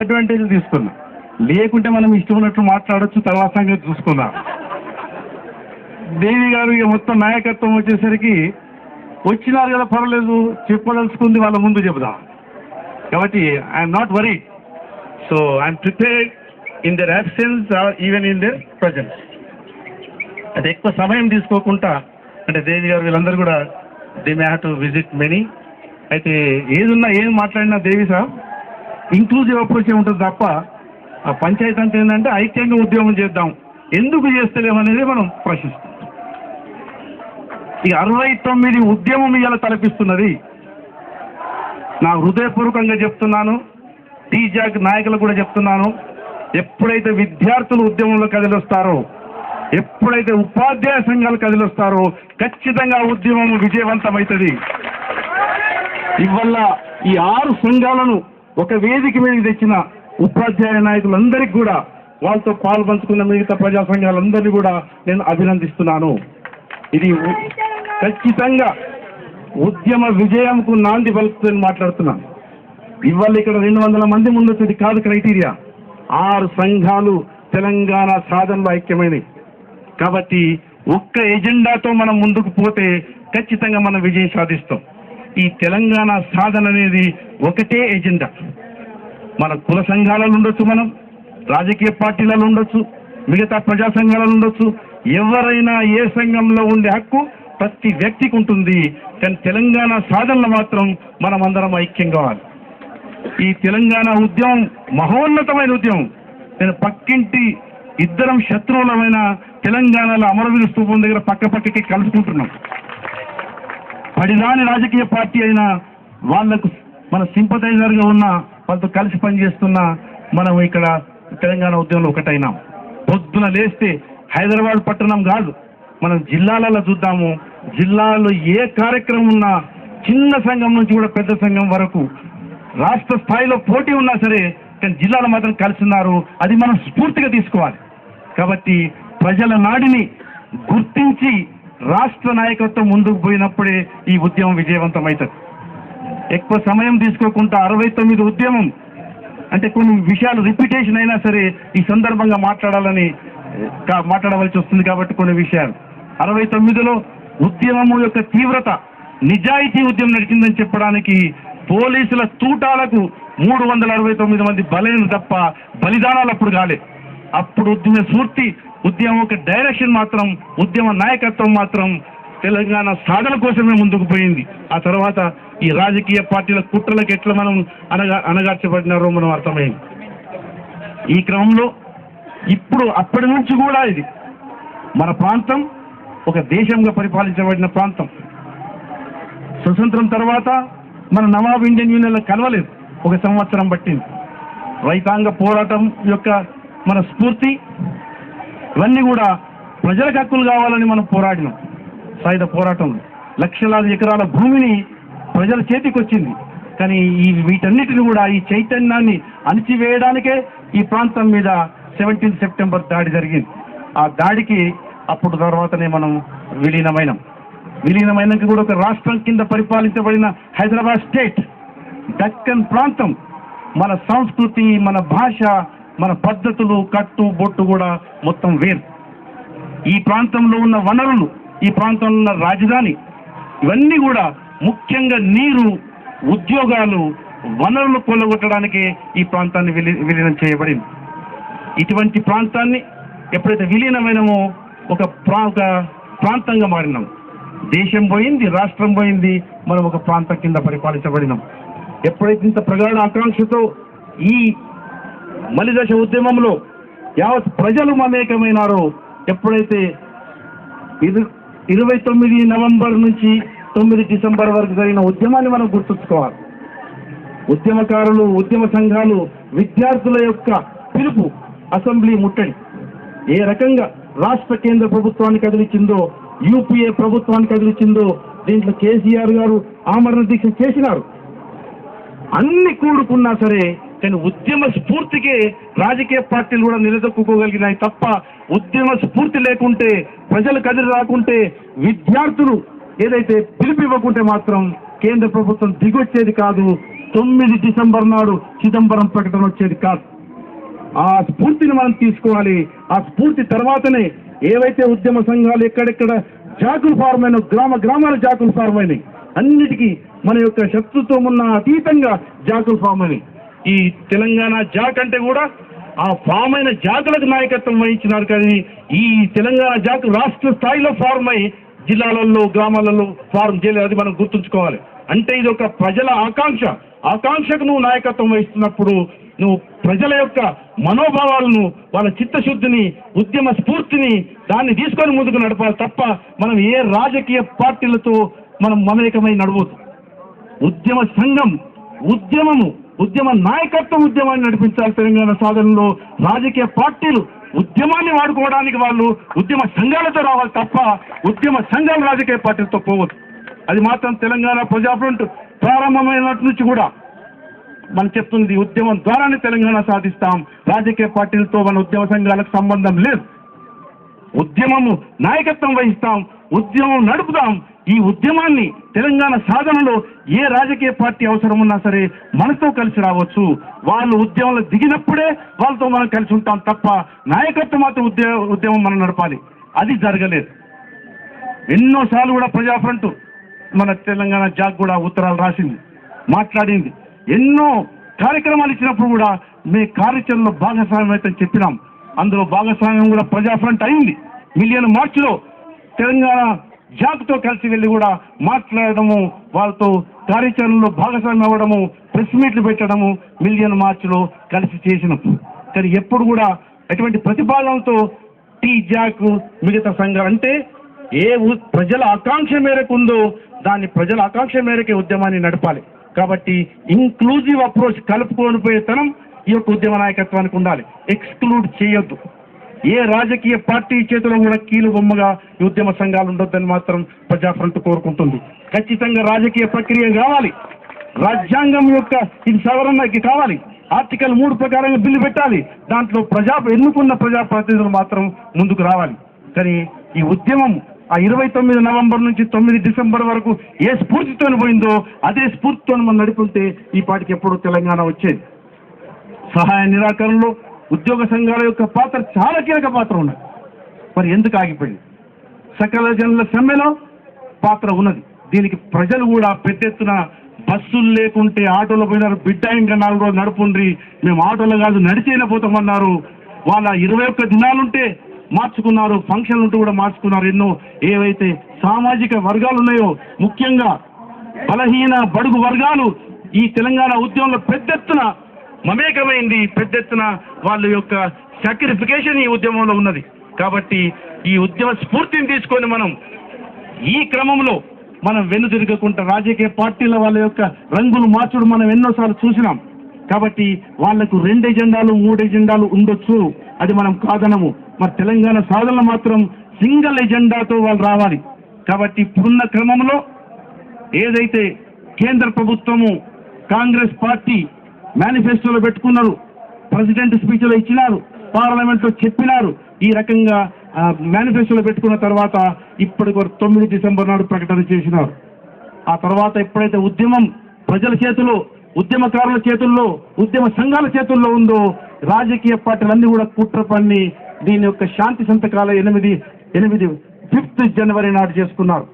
Advantage తీసుకున్నా, లేకుంటే మనం ఇష్టం ఉన్నట్లు మాట్లాడచ్చు, తర్వాత సంగతి చూసుకుందాం. దేవి గారు ఇక మొత్తం నాయకత్వం వచ్చేసరికి వచ్చినారు కదా, పర్వాలేదు, చెప్పదలుచుకుంది వాళ్ళ ముందు చెబుదాం. కాబట్టి I'm not worried. So I'm prepared in their absence even in their presence. అది ఎక్కువ సమయం తీసుకోకుండా, అంటే దేవి గారు వీళ్ళందరూ కూడా they may have to visit many. అయితే ఏదున్నా ఏం మాట్లాడినా దేవి సార్ ఇంక్లూజివ్ అప్రోచ్ ఉంటుంది తప్ప, ఆ పంచాయతీ అంటే ఏంటంటే ఐక్యంగా ఉద్యమం చేద్దాం, ఎందుకు చేస్తలేమనేది మనం ప్రశ్నిస్తాం. ఈ 69 ఉద్యమం ఇలా తలపిస్తున్నది. నా హృదయపూర్వకంగా చెప్తున్నాను, టీజాక్ నాయకులు కూడా చెప్తున్నాను, ఎప్పుడైతే విద్యార్థులు ఉద్యమంలో కదిలొస్తారో, ఎప్పుడైతే ఉపాధ్యాయ సంఘాలు కదిలొస్తారో ఖచ్చితంగా ఉద్యమం విజయవంతమవుతుంది. ఇవల్ల ఈ 6 సంఘాలను ఒక వేదిక మీద తెచ్చిన ఉపాధ్యాయ నాయకులందరికీ కూడా, వాళ్ళతో పాల్పంచుకున్న మిగతా ప్రజా సంఘాలందరినీ కూడా నేను అభినందిస్తున్నాను. ఇది ఖచ్చితంగా ఉద్యమ విజయంకు నాంది పలుకుతుందని మాట్లాడుతున్నాను. ఇవాళ ఇక్కడ 200 మంది ముందు వచ్చేది కాదు క్రైటీరియా. 6 సంఘాలు తెలంగాణ సాధనలో ఐక్యమైనవి. కాబట్టి ఒక్క ఎజెండాతో మనం ముందుకు పోతే ఖచ్చితంగా మనం విజయం సాధిస్తాం. ఈ తెలంగాణ సాధన అనేది ఒకటే ఎజెండా. మన కుల సంఘాలలో ఉండొచ్చు, మనం రాజకీయ పార్టీలలో ఉండొచ్చు, మిగతా ప్రజా సంఘాలలో ఉండొచ్చు, ఎవరైనా ఏ సంఘంలో ఉండే హక్కు ప్రతి వ్యక్తికి ఉంటుంది. కానీ తెలంగాణ సాధనలో మాత్రం మనం అందరం ఐక్యం కావాలి. ఈ తెలంగాణ ఉద్యమం మహోన్నతమైన ఉద్యమం. నేను పక్కింటి ఇద్దరం శత్రువులమైన తెలంగాణలో అమరవీర స్తూపం దగ్గర పక్కకి కలుసుకుంటున్నాం. పడిదాని రాజకీయ పార్టీ అయినా వాళ్లకు మన సింపథైజర్గా ఉన్న వాళ్ళతో కలిసి పనిచేస్తున్న మనం ఇక్కడ తెలంగాణ ఉద్యమంలో ఒకటైనాం. పొద్దున లేస్తే హైదరాబాద్ పట్టణం కాదు, మనం జిల్లాలలో చూద్దాము. జిల్లాలో ఏ కార్యక్రమం ఉన్నా, చిన్న సంఘం నుంచి కూడా పెద్ద సంఘం వరకు, రాష్ట్ర స్థాయిలో పోటీ ఉన్నా సరే, కానీ జిల్లాలో మాత్రం కలిసి ఉన్నారు. అది మనం స్ఫూర్తిగా తీసుకోవాలి. కాబట్టి ప్రజల నాడిని గుర్తించి రాష్ట్ర నాయకత్వం ముందుకు పోయినప్పుడే ఈ ఉద్యమం విజయవంతం అవుతుంది. ఎక్కువ సమయం తీసుకోకుండా 69 ఉద్యమం అంటే కొన్ని విషయాలు రిపిటేషన్ అయినా సరే ఈ సందర్భంగా మాట్లాడవలసి వస్తుంది. కాబట్టి కొన్ని విషయాలు 69లో ఉద్యమము యొక్క తీవ్రత, నిజాయితీ ఉద్యమం నడిచిందని చెప్పడానికి పోలీసుల తూటాలకు 369 మంది బలైన తప్ప బలిదానాలు అప్పుడు కాలేదు. అప్పుడు ఉద్యమ స్ఫూర్తి, ఉద్యమం ఒక డైరెక్షన్ మాత్రం, ఉద్యమ నాయకత్వం మాత్రం తెలంగాణ సాధన కోసమే ముందుకు పోయింది. ఆ తర్వాత ఈ రాజకీయ పార్టీల కుట్రలకు ఎట్లా మనం అణగార్చబడినారో మనం అర్థమైంది. ఈ క్రమంలో ఇప్పుడు అప్పటి నుంచి కూడా ఇది మన ప్రాంతం ఒక దేశంగా పరిపాలించబడిన ప్రాంతం. స్వతంత్రం తర్వాత మన నవాబ్ ఇండియన్ యూనియన్లో కలవలేదు, 1 సంవత్సరం పట్టింది. రైతాంగ పోరాటం యొక్క మన స్ఫూర్తి ఇవన్నీ కూడా ప్రజలకు హక్కులు కావాలని మనం పోరాడినాం. సాయుధ పోరాటం లక్షలాది ఎకరాల భూమిని ప్రజల చేతికి వచ్చింది. కానీ వీటన్నిటిని కూడా, ఈ చైతన్యాన్ని అణిచివేయడానికే ఈ ప్రాంతం మీద 17 సెప్టెంబర్ దాడి జరిగింది. ఆ దాడికి అప్పుడు తర్వాతనే మనం విలీనమైనాక కూడా ఒక రాష్ట్రం కింద పరిపాలించబడిన హైదరాబాద్ స్టేట్, దక్కన్ ప్రాంతం, మన సంస్కృతి, మన భాష, మన పద్ధతులు, కట్టు బొట్టు కూడా మొత్తం వేరు. ఈ ప్రాంతంలో ఉన్న వనరులు, ఈ ప్రాంతంలో ఉన్న రాజధాని, ఇవన్నీ కూడా ముఖ్యంగా నీరు, ఉద్యోగాలు, వనరులు కొల్లగొట్టడానికి ఈ ప్రాంతాన్ని విలీనం చేయబడింది. ఇటువంటి ప్రాంతాన్ని ఎప్పుడైతే విలీనమైనమో ఒక ప్రాంతంగా మారినాం. దేశం పోయింది, రాష్ట్రం పోయింది, మనం ఒక ప్రాంతం కింద పరిపాలించబడినాం. ఎప్పుడైతే ఇంత ప్రగాఢ ఆకాంక్షతో ఈ మలిదశ ఉద్యమంలో యావత్ ప్రజలు మమేకమైనారో, ఎప్పుడైతే 29 నవంబర్ నుంచి 9 డిసెంబర్ వరకు జరిగిన ఉద్యమాన్ని మనం గుర్తుంచుకోవాలి. ఉద్యమకారులు, ఉద్యమ సంఘాలు, విద్యార్థుల యొక్క పిలుపు, అసెంబ్లీ ముట్టడి ఏ రకంగా రాష్ట్ర కేంద్ర ప్రభుత్వానికి కదిలిచ్చిందో, యూపీఏ ప్రభుత్వానికి కదిలిచ్చిందో, దీంట్లో కేసీఆర్ గారు ఆమరణ దీక్ష చేసినారు. అన్ని కూడుకున్నా సరే, కానీ ఉద్యమ స్ఫూర్తికే రాజకీయ పార్టీలు కూడా నిలదొక్కుకోగలిగినాయి తప్ప, ఉద్యమ స్ఫూర్తి లేకుంటే, ప్రజలు కదిలి రాకుంటే, విద్యార్థులు ఏదైతే పిలుపు ఇవ్వకుంటే మాత్రం కేంద్ర ప్రభుత్వం దిగొచ్చేది కాదు. 9 డిసెంబర్ నాడు చిదంబరం ప్రకటన వచ్చేది కాదు. ఆ స్ఫూర్తిని మనం తీసుకోవాలి. ఆ స్ఫూర్తి తర్వాతనే ఏవైతే ఉద్యమ సంఘాలు ఎక్కడెక్కడ జాకులు ఫార్మ్ అయిన గ్రామాల జాకులు ఫార్మ్ అయినాయి, అన్నిటికీ మన యొక్క శత్రుత్వం ఉన్న అతీతంగా జాకులు ఫార్మ్ అయినాయి. ఈ తెలంగాణ జాక్ అంటే కూడా ఆ ఫామ్ అయిన జాకులకు నాయకత్వం వహించినారు. కానీ ఈ తెలంగాణ జాకు రాష్ట్ర స్థాయిలో ఫార్మ్ అయి జిల్లాలలో గ్రామాలలో ఫార్మ్ చేయలేదు. అది మనం గుర్తుంచుకోవాలి. అంటే ఇది ఒక ప్రజల ఆకాంక్షకు నువ్వు నాయకత్వం వహిస్తున్నప్పుడు నువ్వు ప్రజల యొక్క మనోభావాలను, వాళ్ళ చిత్తశుద్ధిని, ఉద్యమ స్ఫూర్తిని దాన్ని తీసుకొని ముందుకు నడపాలి తప్ప మనం ఏ రాజకీయ పార్టీలతో మనం మమేకమై నడవద్దు. ఉద్యమ సంఘం, ఉద్యమ నాయకత్వం ఉద్యమాన్ని నడిపించాలి. తెలంగాణ సాధనలో రాజకీయ పార్టీలు ఉద్యమాన్ని వాడుకోవడానికి వాళ్ళు ఉద్యమ సంఘాలతో రావాలి తప్ప ఉద్యమ సంఘాలు రాజకీయ పార్టీలతో పోవద్దు. అది మాత్రం తెలంగాణ ప్రజా ఫ్రంట్ ప్రారంభమైనటి నుంచి కూడా మనం చెప్తుంది, ఉద్యమం ద్వారానే తెలంగాణ సాధిస్తాం. రాజకీయ పార్టీలతో మన ఉద్యమ సంఘాలకు సంబంధం లేదు. ఉద్యమము నాయకత్వం వహిస్తాం, ఉద్యమం నడుపుదాం. ఈ ఉద్యమాన్ని తెలంగాణ సాధనలో ఏ రాజకీయ పార్టీ అవసరం ఉన్నా సరే మనతో కలిసి రావచ్చు. వాళ్ళు ఉద్యమంలో దిగినప్పుడే వాళ్ళతో మనం కలిసి ఉంటాం తప్ప నాయకత్వం మాత్రం ఉద్యమం మనం నడపాలి. అది జరగలేదు. ఎన్నోసార్లు కూడా ప్రజా ఫ్రంట్ మన తెలంగాణ జాక్ కూడా ఉత్తరాలు రాసింది, మాట్లాడింది. ఎన్నో కార్యక్రమాలు ఇచ్చినప్పుడు కూడా మీ కార్యాచరణలో భాగస్వామ్యం అయితే చెప్పినాం. అందులో భాగస్వామ్యం కూడా ప్రజా ఫ్రంట్ అయింది. మిలియన్ మార్చిలో తెలంగాణ జాక్తో కలిసి వెళ్ళి కూడా మాట్లాడడము, వాళ్ళతో కార్యాచరణలో భాగస్వామ్యం అవ్వడము, ప్రెస్ మీట్లు పెట్టడము మిలియన్ మార్చిలో కలిసి చేసినాం. కానీ ఎప్పుడు కూడా ఎటువంటి ప్రతిపాదనతో టీ జాక్ మిగతా సంఘాలు అంటే ఏ ప్రజల ఆకాంక్ష మేరకు ఉందో దాన్ని ప్రజల ఆకాంక్ష మేరకే ఉద్యమాన్ని నడపాలి. కాబట్టి ఇంక్లూజివ్ అప్రోచ్, కలుపుకొని పోయే తనం ఈ యొక్క ఉద్యమ నాయకత్వానికి ఉండాలి. ఎక్స్క్లూడ్ చేయొద్దు. ఏ రాజకీయ పార్టీ చేతిలో కూడా కీలు బొమ్మగా ఈ ఉద్యమ సంఘాలు ఉండొద్దని మాత్రం ప్రజా ఫ్రంట్ కోరుకుంటుంది. ఖచ్చితంగా రాజకీయ ప్రక్రియ కావాలి. రాజ్యాంగం యొక్క ఇది సవరణకి కావాలి. ఆర్టికల్ 3 ప్రకారంగా బిల్లు పెట్టాలి. దాంట్లో ఎన్నుకున్న ప్రజాప్రతినిధులు మాత్రం ముందుకు రావాలి. కానీ ఈ ఉద్యమం ఆ 29 నవంబర్ నుంచి 9 డిసెంబర్ వరకు ఏ స్ఫూర్తితో పోయిందో అదే స్ఫూర్తితో మనం నడుపుంటే ఈ పాటికి ఎప్పుడో తెలంగాణ వచ్చేది. సహాయ నిరాకరణలో ఉద్యోగ సంఘాల యొక్క పాత్ర చాలా కీలక పాత్ర ఉన్నది. మరి ఎందుకు ఆగిపోయింది? సకల జనుల సమ్మెలో పాత్ర ఉన్నది. దీనికి ప్రజలు కూడా పెద్ద ఎత్తున బస్సులు లేకుంటే ఆటోలో పోయినారు. బిడ్డ ఇంకా 4 రోజులు నడుపుండ్రి, మేము ఆటోలో కాదు నడిచేనే పోతామన్నారు. వాళ్ళ 21 దినాలుంటే మార్చుకున్నారు, ఫంక్షన్లు ఉంటూ కూడా మార్చుకున్నారు. ఎన్నో ఏవైతే సామాజిక వర్గాలు ఉన్నాయో, ముఖ్యంగా బలహీన బడుగు వర్గాలు ఈ తెలంగాణ ఉద్యమంలో పెద్ద ఎత్తున మమేకమైంది. పెద్ద ఎత్తున వాళ్ళ యొక్క సాక్రిఫికేషన్ ఈ ఉద్యమంలో ఉన్నది. కాబట్టి ఈ ఉద్యమ స్ఫూర్తిని తీసుకొని మనం ఈ క్రమంలో మనం వెనుదిరగకుండా రాజకీయ పార్టీల వాళ్ళ యొక్క రంగులు మార్చుడు మనం ఎన్నోసార్లు చూసినాం. కాబట్టి వాళ్లకు 2 ఎజెండాలు 3 ఎజెండాలు ఉండొచ్చు, అది మనం కాదనము. మరి తెలంగాణ సాధన మాత్రం సింగిల్ ఎజెండాతో వాళ్ళు రావాలి. కాబట్టి ఇప్పుడున్న క్రమంలో ఏదైతే కేంద్ర ప్రభుత్వము కాంగ్రెస్ పార్టీ మేనిఫెస్టోలో పెట్టుకున్నారు, ప్రెసిడెంట్ స్పీచ్లో ఇచ్చినారు, పార్లమెంట్లో చెప్పినారు, ఈ రకంగా మేనిఫెస్టోలో పెట్టుకున్న తర్వాత ఇప్పటికి 9 డిసెంబర్ నాడు ప్రకటన చేసినారు. ఆ తర్వాత ఎప్పుడైతే ఉద్యమం ప్రజల చేతిలో, ఉద్యమకారుల చేతుల్లో, ఉద్యమ సంఘాల చేతుల్లో ఉందో రాజకీయ పార్టీలన్నీ కూడా కుట్ర పన్ని దీని యొక్క శాంతి సంతకాల 5 జనవరి నాడు చేసుకున్నారు.